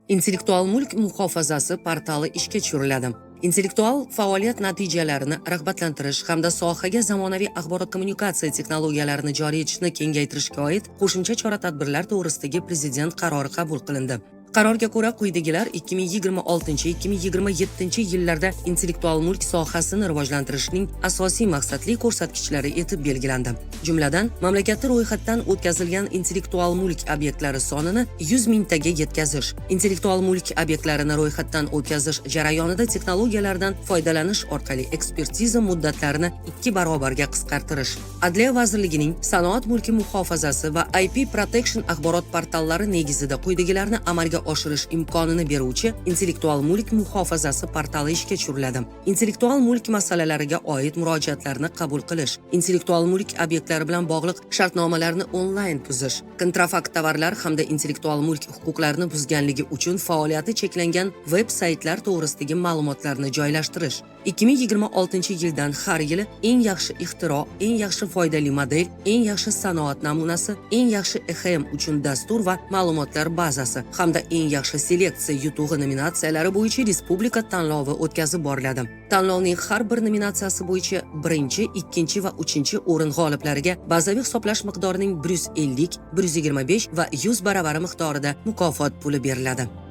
Intellektual mulk muhofazasi portali ishga tushiriladi. Intellektual faoliyat natijalarini rag'batlantirish hamda sohaga zamonaviy axborot kommunikatsiya texnologiyalarini joriy etishni kengaytirishga oid qo'shimcha chora-tadbirlar to'g'risidagi prezident qarori qabul qilindi. Qarorga ko'ra quyidagilar 2026-2027 yillarda intellektual mulk sohasini rivojlantirishning asosiy maqsadli ko'rsatkichlari etib belgilandi. Jumladan, mamlakatda ro'yxatdan o'tkazilgan intellektual mulk obyektlari sonini 100 mingtaga yetkazish, intellektual mulk obyektlarini ro'yxatdan o'tkazish jarayonida texnologiyalardan foydalanish orqali ekspertiza muddatlarini 2 barobarga qisqartirish, Adliya vazirligining sanoat mulki muhofazasi va IP Protection axborot portallari negizida quyidagilarni amalga oshirish imkonini beruvchi intellektual mulk muhofazasi portali ishga tushiriladi. Intellektual mulk masalalariga oid murojaatlarni qabul qilish, intellektual mulk obyektlari bilan bog'liq shartnomalarni onlayn tuzish, kontrafakt tovarlar hamda intellektual mulk huquqlarini buzganligi uchun faoliyati cheklangan veb-saytlar to'g'risidagi ma'lumotlarni joylashtirish. 2026-yildan har yili eng yaxshi ixtiro, eng yaxshi foydali model, eng yaxshi sanoat namunasi, eng yaxshi EHM uchun dastur va ma'lumotlar bazasi hamda eng yaxshi seleksiya yutug'i nominatsiyalari bo'yicha respublika tanlovi o'tkazib boriladi. Tanlovning har bir nominatsiyasi bo'yicha 1, 2 va 3 o'rin g'oliblariga bazaviy hisoblash miqdorining 150, 125 va 100 baravari miqdorida mukofot puli beriladi.